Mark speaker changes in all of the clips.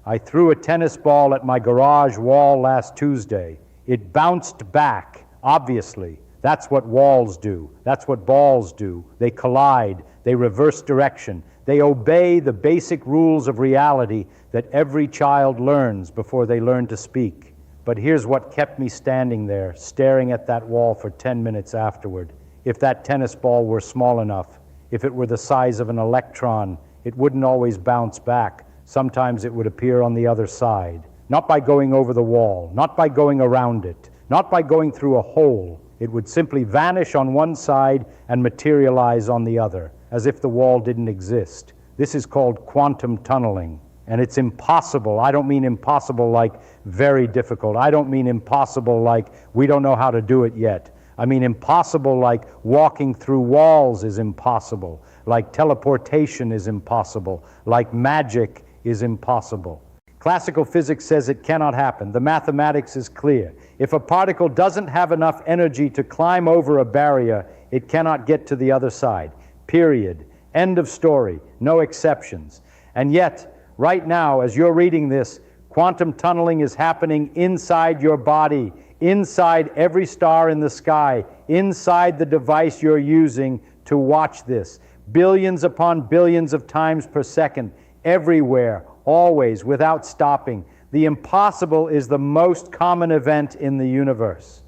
Speaker 1: I threw a tennis ball at my garage wall last Tuesday. It bounced back, obviously. That's what walls do. That's what balls do. They collide. They reverse direction. They obey the basic rules of reality that every child learns before they learn to speak. But here's what kept me standing there, staring at that wall for 10 minutes afterward. If that tennis ball were small enough, if it were the size of an electron, it wouldn't always bounce back. Sometimes it would appear on the other side. Not by going over the wall, not by going around it, not by going through a hole. It would simply vanish on one side and materialize on the other, as if the wall didn't exist. This is called quantum tunneling, and it's impossible. I don't mean impossible like very difficult. I don't mean impossible like we don't know how to do it yet. I mean impossible like walking through walls is impossible, like teleportation is impossible, like magic is impossible. Classical physics says it cannot happen. The mathematics is clear. If a particle doesn't have enough energy to climb over a barrier, it cannot get to the other side. Period. End of story. No exceptions. And yet, right now, as you're reading this, quantum tunneling is happening inside your body, inside every star in the sky, inside the device you're using to watch this. Billions upon billions of times per second, everywhere, always, without stopping. The impossible is the most common event in the universe.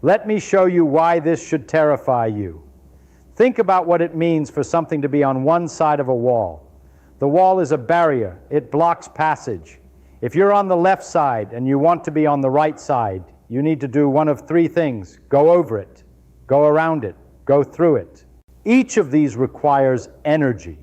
Speaker 1: Let me show you why this should terrify you. Think about what it means for something to be on one side of a wall. The wall is a barrier. It blocks passage. If you're on the left side and you want to be on the right side, you need to do one of three things. Go over it, go around it, go through it. Each of these requires energy.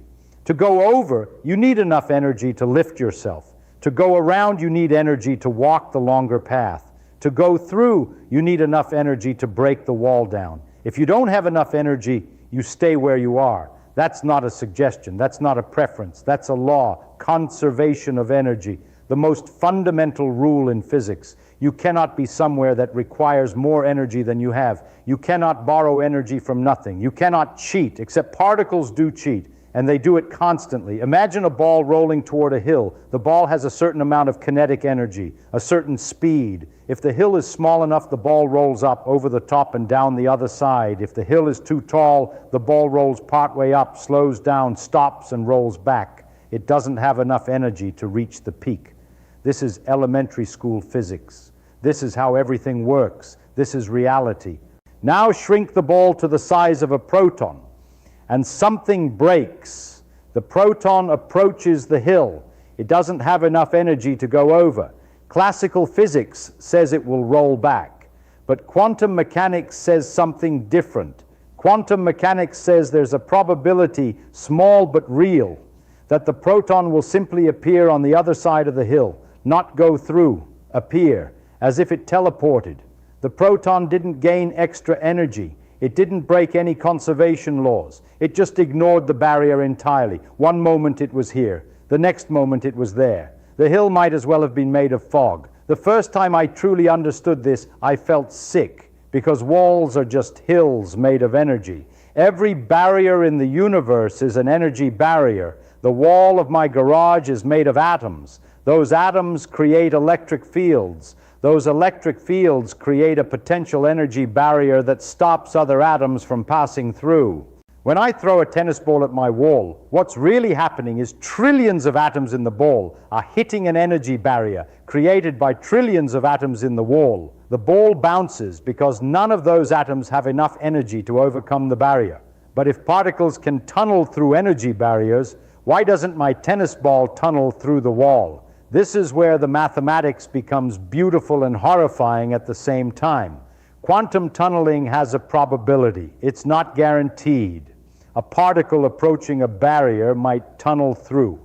Speaker 1: To go over, you need enough energy to lift yourself. To go around, you need energy to walk the longer path. To go through, you need enough energy to break the wall down. If you don't have enough energy, you stay where you are. That's not a suggestion. That's not a preference. That's a law. Conservation of energy. The most fundamental rule in physics. You cannot be somewhere that requires more energy than you have. You cannot borrow energy from nothing. You cannot cheat, except particles do cheat. And they do it constantly. Imagine a ball rolling toward a hill. The ball has a certain amount of kinetic energy, a certain speed. If the hill is small enough, the ball rolls up over the top and down the other side. If the hill is too tall, the ball rolls partway up, slows down, stops, and rolls back. It doesn't have enough energy to reach the peak. This is elementary school physics. This is how everything works. This is reality. Now shrink the ball to the size of a proton, and something breaks. The proton approaches the hill. It doesn't have enough energy to go over. Classical physics says it will roll back, but quantum mechanics says something different. Quantum mechanics says there's a probability, small but real, that the proton will simply appear on the other side of the hill, not go through, appear, as if it teleported. The proton didn't gain extra energy. It didn't break any conservation laws. It just ignored the barrier entirely. One moment it was here. The next moment it was there. The hill might as well have been made of fog. The first time I truly understood this, I felt sick, because walls are just hills made of energy. Every barrier in the universe is an energy barrier. The wall of my garage is made of atoms. Those atoms create electric fields. Those electric fields create a potential energy barrier that stops other atoms from passing through. When I throw a tennis ball at my wall, what's really happening is trillions of atoms in the ball are hitting an energy barrier created by trillions of atoms in the wall. The ball bounces because none of those atoms have enough energy to overcome the barrier. But if particles can tunnel through energy barriers, why doesn't my tennis ball tunnel through the wall? This is where the mathematics becomes beautiful and horrifying at the same time. Quantum tunneling has a probability. It's not guaranteed. A particle approaching a barrier might tunnel through,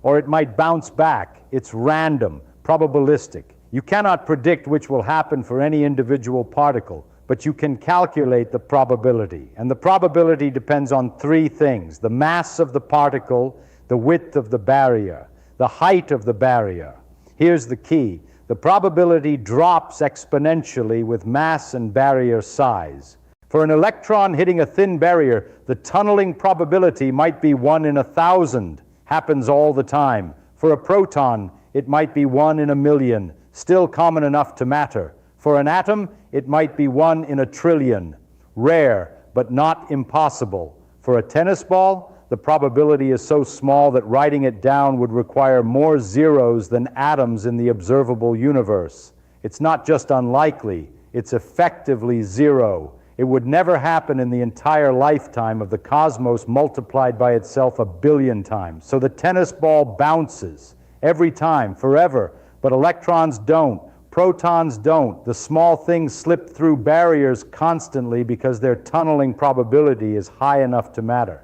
Speaker 1: or it might bounce back. It's random, probabilistic. You cannot predict which will happen for any individual particle, but you can calculate the probability. And the probability depends on three things: the mass of the particle, the width of the barrier, the height of the barrier. Here's the key. The probability drops exponentially with mass and barrier size. For an electron hitting a thin barrier, the tunneling probability might be 1 in 1,000. Happens all the time. For a proton, it might be 1 in a million, still common enough to matter. For an atom, it might be 1 in a trillion, rare but not impossible. For a tennis ball, the probability is so small that writing it down would require more zeros than atoms in the observable universe. It's not just unlikely, it's effectively zero. It would never happen in the entire lifetime of the cosmos multiplied by itself 1 billion times. So the tennis ball bounces every time, forever, but electrons don't. Protons don't. The small things slip through barriers constantly because their tunneling probability is high enough to matter.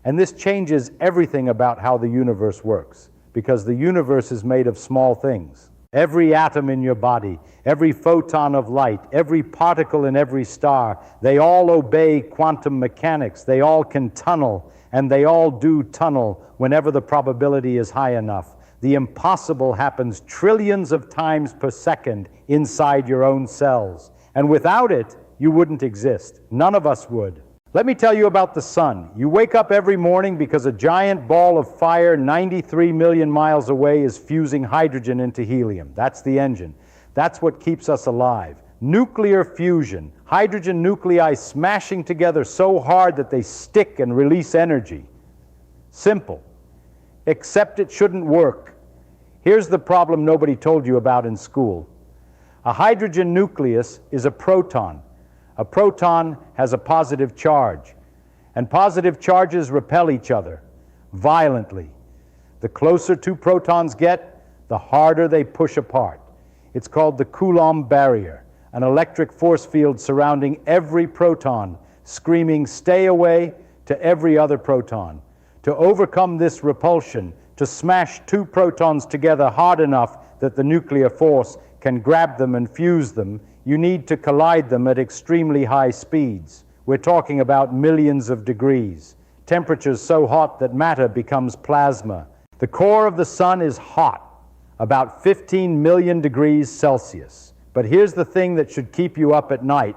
Speaker 1: And this changes everything about how the universe works, because the universe is made of small things. Every atom in your body, every photon of light, every particle in every star, they all obey quantum mechanics. They all can tunnel, and they all do tunnel whenever the probability is high enough. The impossible happens trillions of times per second inside your own cells. And without it, you wouldn't exist. None of us would. Let me tell you about the sun. You wake up every morning because a giant ball of fire 93 million miles away is fusing hydrogen into helium. That's the engine. That's what keeps us alive. Nuclear fusion. Hydrogen nuclei smashing together so hard that they stick and release energy. Simple. Except it shouldn't work. Here's the problem nobody told you about in school. A hydrogen nucleus is a proton. A proton has a positive charge, and positive charges repel each other violently. The closer two protons get, the harder they push apart. It's called the Coulomb barrier, an electric force field surrounding every proton, screaming "stay away" to every other proton. To overcome this repulsion, to smash two protons together hard enough that the nuclear force can grab them and fuse them, you need to collide them at extremely high speeds. We're talking about millions of degrees. Temperatures so hot that matter becomes plasma. The core of the sun is hot, about 15 million degrees Celsius. But here's the thing that should keep you up at night.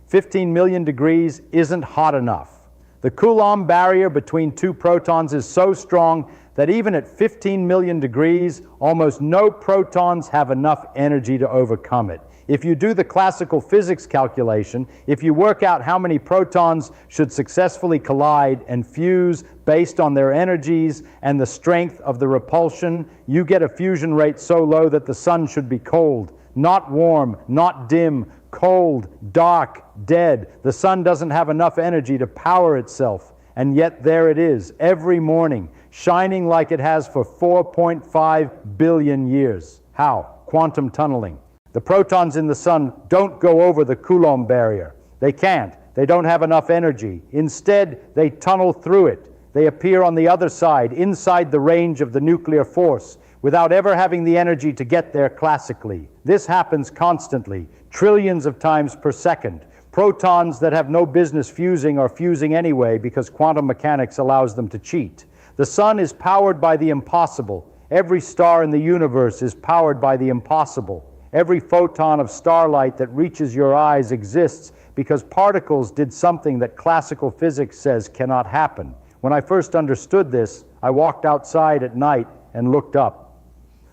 Speaker 1: 15 million degrees isn't hot enough. The Coulomb barrier between two protons is so strong that even at 15 million degrees, almost no protons have enough energy to overcome it. If you do the classical physics calculation, if you work out how many protons should successfully collide and fuse based on their energies and the strength of the repulsion, you get a fusion rate so low that the sun should be cold, not warm, not dim, cold, dark, dead. The sun doesn't have enough energy to power itself, and yet there it is, every morning, shining like it has for 4.5 billion years. How? Quantum tunneling. The protons in the sun don't go over the Coulomb barrier. They can't. They don't have enough energy. Instead, they tunnel through it. They appear on the other side, inside the range of the nuclear force, without ever having the energy to get there classically. This happens constantly, trillions of times per second. Protons that have no business fusing are fusing anyway because quantum mechanics allows them to cheat. The sun is powered by the impossible. Every star in the universe is powered by the impossible. Every photon of starlight that reaches your eyes exists because particles did something that classical physics says cannot happen. When I first understood this, I walked outside at night and looked up.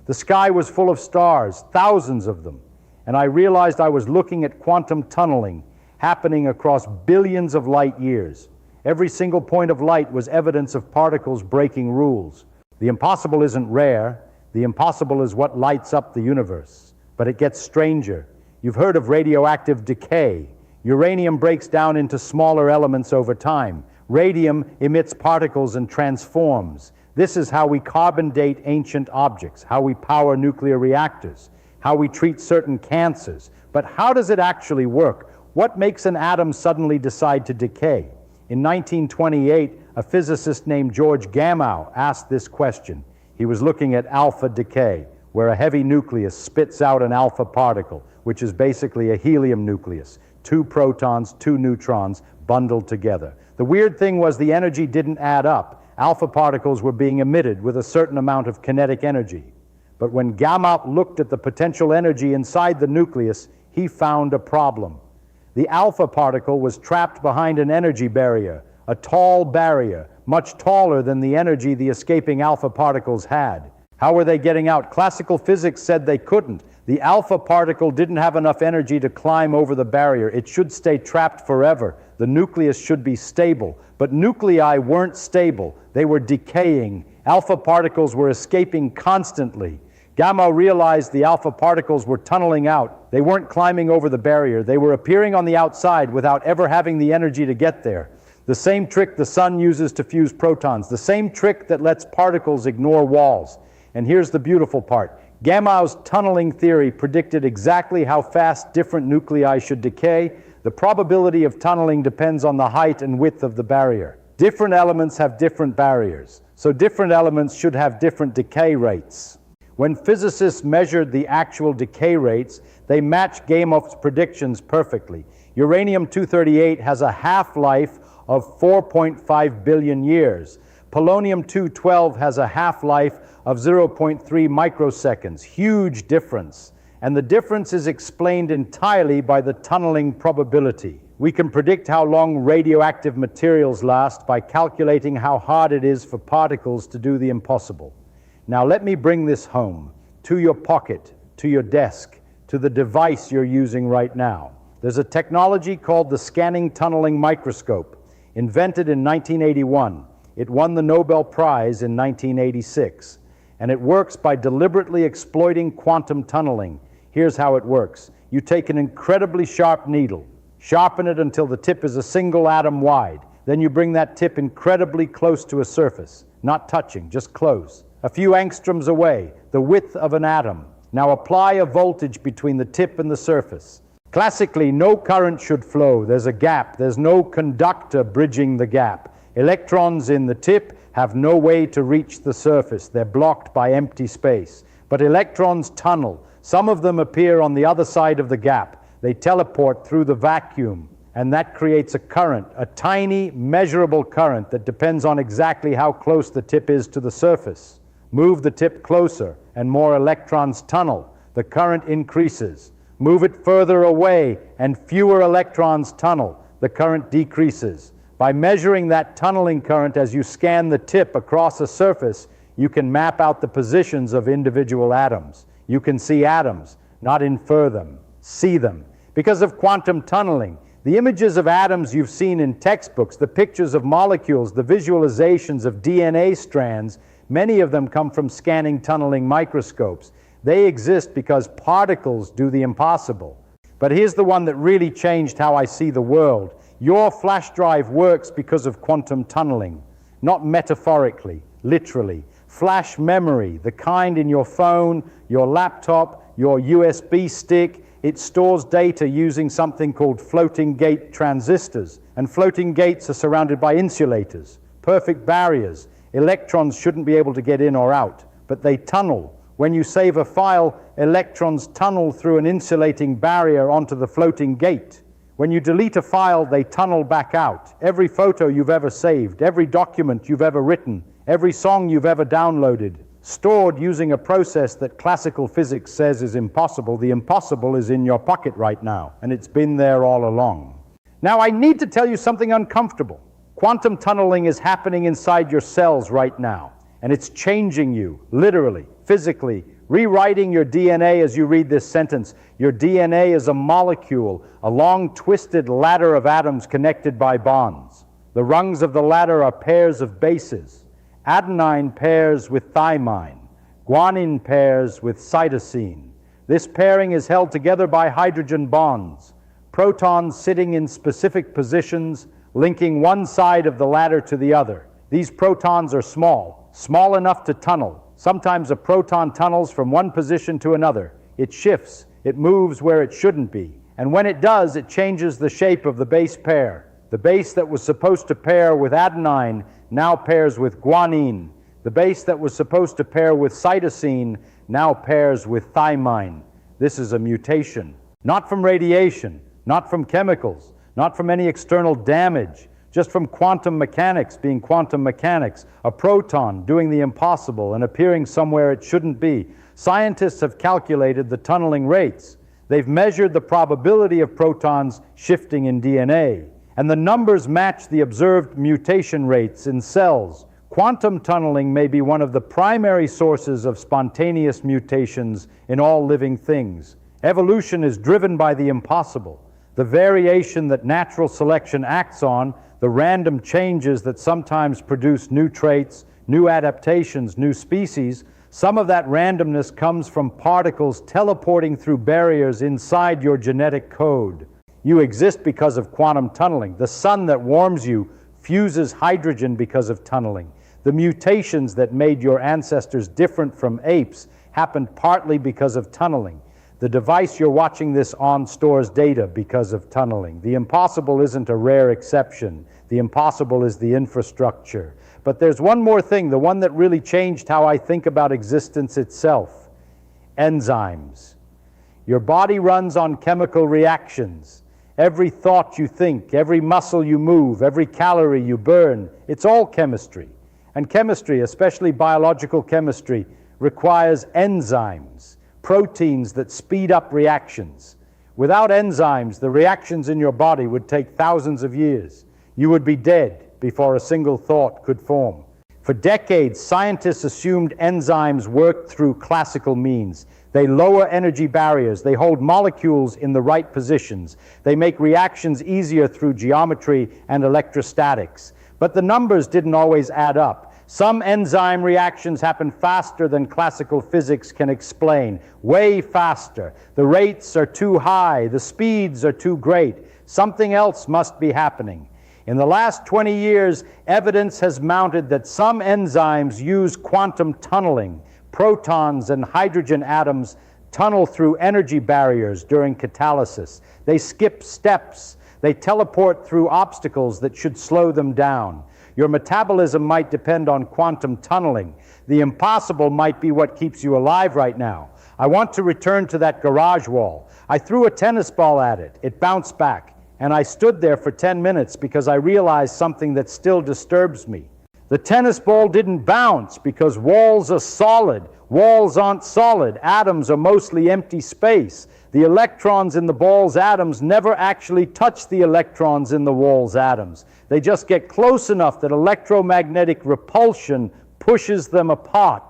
Speaker 1: The sky was full of stars, thousands of them, and I realized I was looking at quantum tunneling happening across billions of light years. Every single point of light was evidence of particles breaking rules. The impossible isn't rare. The impossible is what lights up the universe. But it gets stranger. You've heard of radioactive decay. Uranium breaks down into smaller elements over time. Radium emits particles and transforms. This is how we carbon date ancient objects, how we power nuclear reactors, how we treat certain cancers. But how does it actually work? What makes an atom suddenly decide to decay? In 1928, a physicist named George Gamow asked this question. He was looking at alpha decay, where a heavy nucleus spits out an alpha particle, which is basically a helium nucleus. 2 protons, 2 neutrons bundled together. The weird thing was the energy didn't add up. Alpha particles were being emitted with a certain amount of kinetic energy. But when Gamow looked at the potential energy inside the nucleus, he found a problem. The alpha particle was trapped behind an energy barrier, a tall barrier, much taller than the energy the escaping alpha particles had. How were they getting out? Classical physics said they couldn't. The alpha particle didn't have enough energy to climb over the barrier. It should stay trapped forever. The nucleus should be stable. But nuclei weren't stable. They were decaying. Alpha particles were escaping constantly. Gamma realized the alpha particles were tunneling out. They weren't climbing over the barrier. They were appearing on the outside without ever having the energy to get there. The same trick the sun uses to fuse protons. The same trick that lets particles ignore walls. And here's the beautiful part. Gamow's tunneling theory predicted exactly how fast different nuclei should decay. The probability of tunneling depends on the height and width of the barrier. Different elements have different barriers, so different elements should have different decay rates. When physicists measured the actual decay rates, they matched Gamow's predictions perfectly. Uranium-238 has a half-life of 4.5 billion years. Polonium-212 has a half-life of 0.3 microseconds. Huge difference. And the difference is explained entirely by the tunneling probability. We can predict how long radioactive materials last by calculating how hard it is for particles to do the impossible. Now let me bring this home, to your pocket, to your desk, to the device you're using right now. There's a technology called the scanning tunneling microscope, invented in 1981. It won the Nobel Prize in 1986. And it works by deliberately exploiting quantum tunneling. Here's how it works. You take an incredibly sharp needle, sharpen it until the tip is a single atom wide. Then you bring that tip incredibly close to a surface, not touching, just close. A few angstroms away, the width of an atom. Now apply a voltage between the tip and the surface. Classically, no current should flow. There's a gap. There's no conductor bridging the gap. Electrons in the tip have no way to reach the surface. They're blocked by empty space. But electrons tunnel. Some of them appear on the other side of the gap. They teleport through the vacuum, and that creates a current, a tiny, measurable current that depends on exactly how close the tip is to the surface. Move the tip closer, and more electrons tunnel. The current increases. Move it further away, and fewer electrons tunnel. The current decreases. By measuring that tunneling current as you scan the tip across a surface, you can map out the positions of individual atoms. You can see atoms, not infer them, see them. Because of quantum tunneling, the images of atoms you've seen in textbooks, the pictures of molecules, the visualizations of DNA strands, many of them come from scanning tunneling microscopes. They exist because particles do the impossible. But here's the one that really changed how I see the world. Your flash drive works because of quantum tunneling, not metaphorically, literally. Flash memory, the kind in your phone, your laptop, your USB stick, it stores data using something called floating gate transistors. And floating gates are surrounded by insulators, perfect barriers. Electrons shouldn't be able to get in or out, but they tunnel. When you save a file, electrons tunnel through an insulating barrier onto the floating gate. When you delete a file, they tunnel back out. Every photo you've ever saved, every document you've ever written, every song you've ever downloaded, stored using a process that classical physics says is impossible. The impossible is in your pocket right now, and it's been there all along. Now, I need to tell you something uncomfortable. Quantum tunneling is happening inside your cells right now, and it's changing you, literally, physically, rewriting your DNA as you read this sentence. Your DNA is a molecule, a long twisted ladder of atoms connected by bonds. The rungs of the ladder are pairs of bases. Adenine pairs with thymine. Guanine pairs with cytosine. This pairing is held together by hydrogen bonds. Protons sitting in specific positions, linking one side of the ladder to the other. These protons are small enough to tunnel. Sometimes a proton tunnels from one position to another. It shifts. It moves where it shouldn't be. And when it does, it changes the shape of the base pair. The base that was supposed to pair with adenine now pairs with guanine. The base that was supposed to pair with cytosine now pairs with thymine. This is a mutation. Not from radiation, not from chemicals, not from any external damage, just from quantum mechanics being quantum mechanics, a proton doing the impossible and appearing somewhere it shouldn't be. Scientists have calculated the tunneling rates. They've measured the probability of protons shifting in DNA, and the numbers match the observed mutation rates in cells, Quantum tunneling may be one of the primary sources of spontaneous mutations in all living things. Evolution is driven by the impossible, the variation that natural selection acts on, the random changes that sometimes produce new traits, new adaptations, new species. Some of that randomness comes from particles teleporting through barriers inside your genetic code. You exist because of quantum tunneling. The sun that warms you fuses hydrogen because of tunneling. The mutations that made your ancestors different from apes happened partly because of tunneling. The device you're watching this on stores data because of tunneling. The impossible isn't a rare exception. The impossible is the infrastructure. But there's one more thing, the one that really changed how I think about existence itself. Enzymes. Your body runs on chemical reactions. Every thought you think, every muscle you move, every calorie you burn, it's all chemistry. And chemistry, especially biological chemistry, requires enzymes, proteins that speed up reactions. Without enzymes, the reactions in your body would take thousands of years. You would be dead before a single thought could form. For decades, scientists assumed enzymes worked through classical means. They lower energy barriers, they hold molecules in the right positions, they make reactions easier through geometry and electrostatics. But the numbers didn't always add up. Some enzyme reactions happen faster than classical physics can explain, way faster. The rates are too high, the speeds are too great. Something else must be happening. In the last 20 years, evidence has mounted that some enzymes use quantum tunneling. Protons and hydrogen atoms tunnel through energy barriers during catalysis. They skip steps. They teleport through obstacles that should slow them down. Your metabolism might depend on quantum tunneling. The impossible might be what keeps you alive right now. I want to return to that garage wall. I threw a tennis ball at it. It bounced back. And I stood there for 10 minutes because I realized something that still disturbs me. The tennis ball didn't bounce because walls are solid. Walls aren't solid. Atoms are mostly empty space. The electrons in the ball's atoms never actually touch the electrons in the wall's atoms. They just get close enough that electromagnetic repulsion pushes them apart.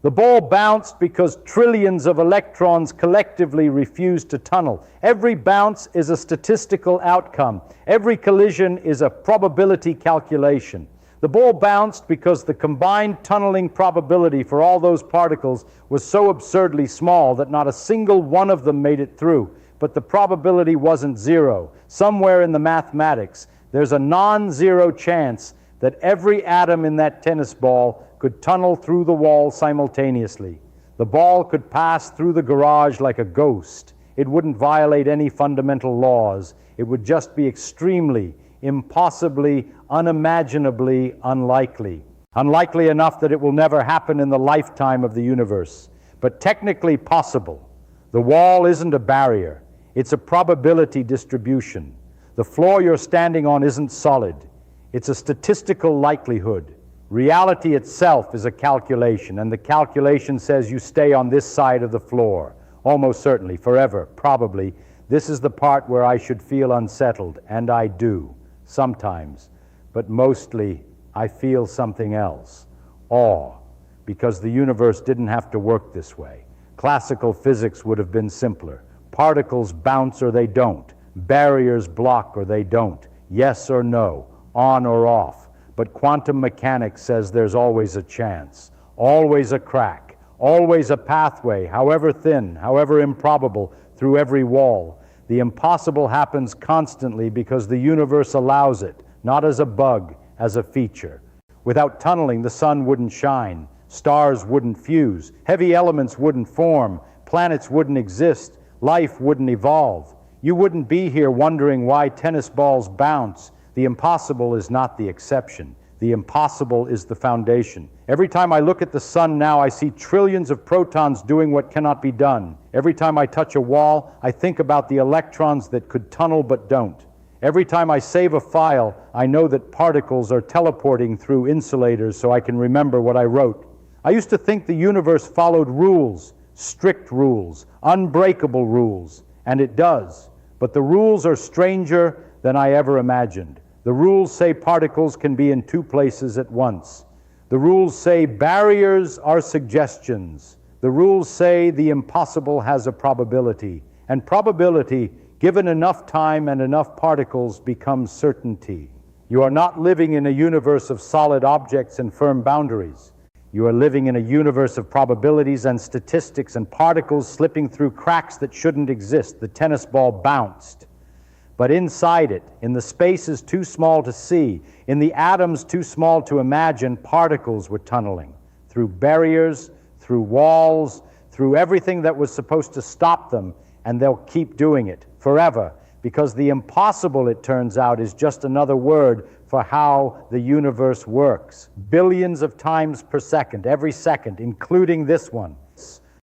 Speaker 1: The ball bounced because trillions of electrons collectively refused to tunnel. Every bounce is a statistical outcome. Every collision is a probability calculation. The ball bounced because the combined tunneling probability for all those particles was so absurdly small that not a single one of them made it through. But the probability wasn't zero. Somewhere in the mathematics, there's a non-zero chance that every atom in that tennis ball could tunnel through the wall simultaneously. The ball could pass through the garage like a ghost. It wouldn't violate any fundamental laws. It would just be extremely, impossibly, unimaginably unlikely. Unlikely enough that it will never happen in the lifetime of the universe, but technically possible. The wall isn't a barrier. It's a probability distribution. The floor you're standing on isn't solid. It's a statistical likelihood. Reality itself is a calculation, and the calculation says you stay on this side of the floor. Almost certainly, forever, probably. This is the part where I should feel unsettled, and I do, sometimes. But mostly, I feel something else. Awe, because the universe didn't have to work this way. Classical physics would have been simpler. Particles bounce or they don't. Barriers block or they don't. Yes or no, on or off. But quantum mechanics says there's always a chance, always a crack, always a pathway, however thin, however improbable, through every wall. The impossible happens constantly because the universe allows it, not as a bug, as a feature. Without tunneling, the sun wouldn't shine, stars wouldn't fuse, heavy elements wouldn't form, planets wouldn't exist, life wouldn't evolve. You wouldn't be here wondering why tennis balls bounce. The impossible is not the exception. The impossible is the foundation. Every time I look at the sun now, I see trillions of protons doing what cannot be done. Every time I touch a wall, I think about the electrons that could tunnel but don't. Every time I save a file, I know that particles are teleporting through insulators so I can remember what I wrote. I used to think the universe followed rules, strict rules, unbreakable rules, and it does. But the rules are stranger than I ever imagined. The rules say particles can be in two places at once. The rules say barriers are suggestions. The rules say the impossible has a probability. And probability, given enough time and enough particles, becomes certainty. You are not living in a universe of solid objects and firm boundaries. You are living in a universe of probabilities and statistics and particles slipping through cracks that shouldn't exist. The tennis ball bounced. But inside it, in the spaces too small to see, in the atoms too small to imagine, particles were tunneling through barriers, through walls, through everything that was supposed to stop them, and they'll keep doing it forever, because the impossible, it turns out, is just another word for how the universe works. Billions of times per second, every second, including this one.